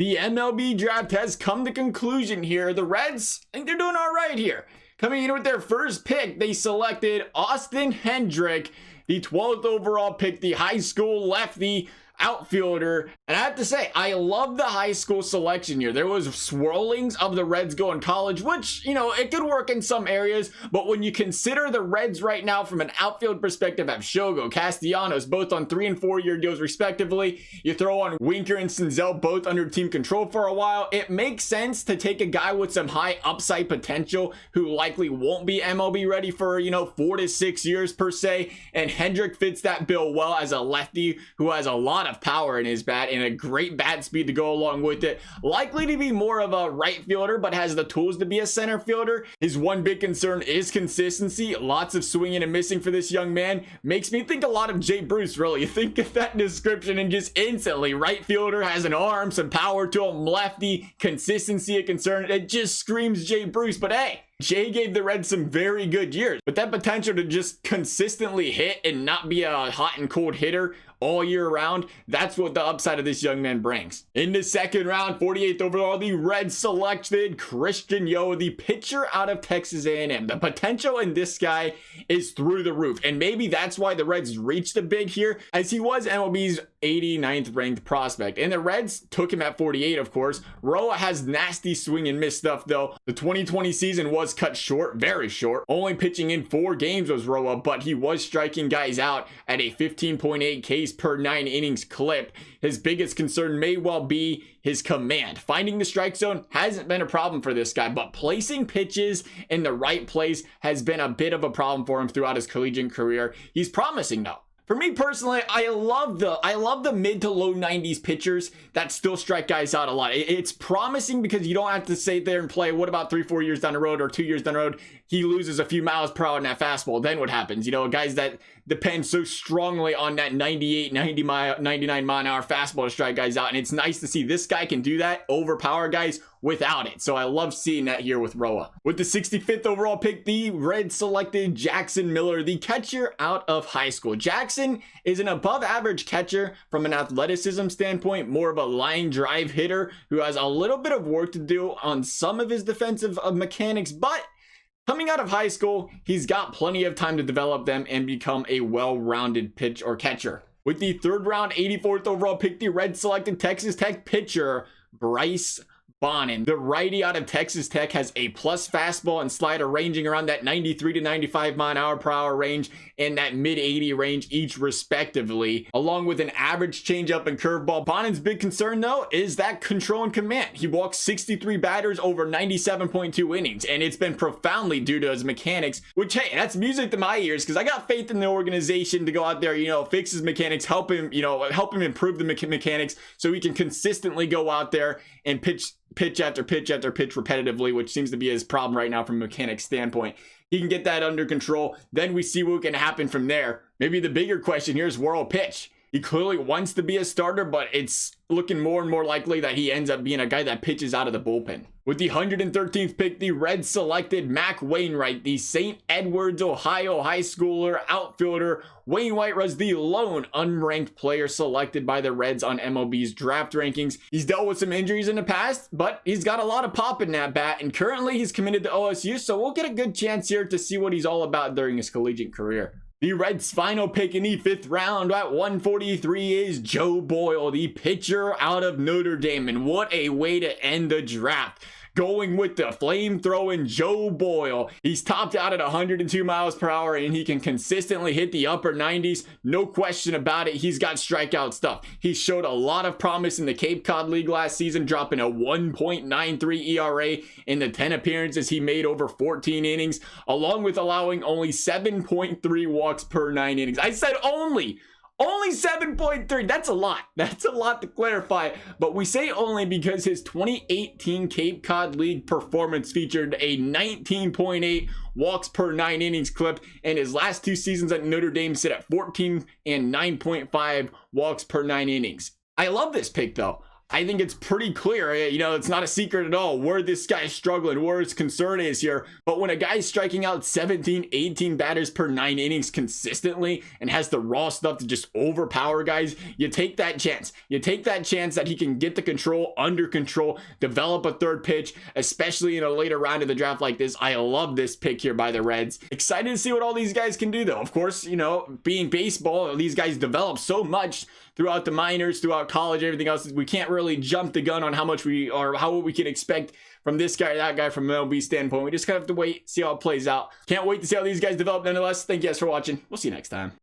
The MLB draft has come to conclusion here. The Reds, I think they're doing all right here. Coming in with their first pick, they selected Austin Hendrick, the 12th overall pick, the high school lefty outfielder. And I have to say, I love the high school selection here. There was swirlings of the Reds going college, which, you know, it could work in some areas. But when you consider the Reds right now from an outfield perspective have Shogo, Castellanos, both on 3- and 4-year deals respectively. You throw on Winker and Senzel, both under team control for a while. It makes sense to take a guy with some high upside potential who likely won't be MLB ready for, you know, 4 to 6 years per se. And Hendrick fits that bill well as a lefty who has a lot of power in his bat and a great bat speed to go along with it. Likely to be more of a right fielder, but has the tools to be a center fielder. His one big concern is consistency. Lots of swinging and missing for this young man. Makes me think a lot of Jay Bruce, really. You think of that description and just instantly, right fielder, has an arm, some power to him, lefty, consistency a concern. It just screams Jay Bruce, but hey, Jay gave the Reds some very good years, but that potential to just consistently hit and not be a hot and cold hitter all year round, that's what the upside of this young man brings. In the second round, 48th overall, the Reds selected Christian Yo, the pitcher out of Texas A&M. The potential in this guy is through the roof, and maybe that's why the Reds reached a bid here, as he was MLB's 89th ranked prospect, and the Reds took him at 48, of course. Rolla has nasty swing and miss stuff though. The 2020 season was cut short, very short. Only pitching in 4 games was Rolla, but he was striking guys out at a 15.8 Ks per 9 innings clip. His biggest concern may well be his command. Finding the strike zone hasn't been a problem for this guy, but placing pitches in the right place has been a bit of a problem for him throughout his collegiate career. He's promising though. For me personally, I love the mid to low 90s pitchers that still strike guys out a lot. It's promising because you don't have to sit there and play, what about 3-4 years down the road or 2 years down the road, he loses a few miles per hour in that fastball. Then what happens? You know, guys that depend so strongly on that 98, 99 mile an hour fastball to strike guys out. And it's nice to see this guy can do that, overpower guys without it. So I love seeing that here with Rolla. With the 65th overall pick, the Reds selected Jackson Miller, the catcher out of high school. Jackson is an above average catcher from an athleticism standpoint, more of a line drive hitter who has a little bit of work to do on some of his defensive mechanics, but coming out of high school, he's got plenty of time to develop them and become a well-rounded pitch or catcher. With the 3rd round, 84th overall pick, the Reds selected Texas Tech pitcher Brice. Bonham. The righty out of Texas Tech has a plus fastball and slider ranging around that 93 to 95 mile an hour per hour range and that mid 80 range each respectively, along with an average changeup and curveball. Bonham's big concern though is that control and command. He walks 63 batters over 97.2 innings, and it's been profoundly due to his mechanics, which, hey, that's music to my ears because I got faith in the organization to go out there, you know, fix his mechanics, help him improve the mechanics so he can consistently go out there and pitch after pitch after pitch repetitively, which seems to be his problem right now from a mechanics standpoint. He can get that under control. Then we see what can happen from there. Maybe the bigger question here is where he'll pitch. He clearly wants to be a starter, but it's looking more and more likely that he ends up being a guy that pitches out of the bullpen. With the 113th pick, the Reds selected Wainwright, the St. Edwards, Ohio high schooler outfielder. Wainwright was the lone unranked player selected by the Reds on MLB's draft rankings. He's dealt with some injuries in the past, but he's got a lot of pop in that bat, and currently he's committed to OSU, so we'll get a good chance here to see what he's all about during his collegiate career. The Reds' final pick in the 5th round at 143 is Joe Boyle, the pitcher out of Notre Dame. And what a way to end the draft. Going with the flame-throwing Joe Boyle. He's topped out at 102 miles per hour and he can consistently hit the upper 90s. No question about it. He's got strikeout stuff. He showed a lot of promise in the Cape Cod League last season, dropping a 1.93 ERA in the 10 appearances he made over 14 innings, along with allowing only 7.3 walks per 9 innings. I said only 7.3. That's a lot. That's a lot to clarify. But we say only because his 2018 Cape Cod League performance featured a 19.8 walks per 9 innings clip, and his last 2 seasons at Notre Dame sit at 14 and 9.5 walks per 9 innings. I love this pick though. I think it's pretty clear, you know, it's not a secret at all where this guy's struggling, where his concern is here. But when a guy's striking out 17, 18 batters per 9 innings consistently and has the raw stuff to just overpower guys, you take that chance. You take that chance that he can get the control under control, develop a third pitch, especially in a later round of the draft like this. I love this pick here by the Reds. Excited to see what all these guys can do, though. Of course, you know, being baseball, these guys develop so much throughout the minors, throughout college, everything else. We can't really jump the gun on how much we or how we can expect from this guy, that guy from MLB standpoint. We just kind of have to wait, see how it plays out. Can't wait to see how these guys develop nonetheless. Thank you guys for watching. We'll see you next time.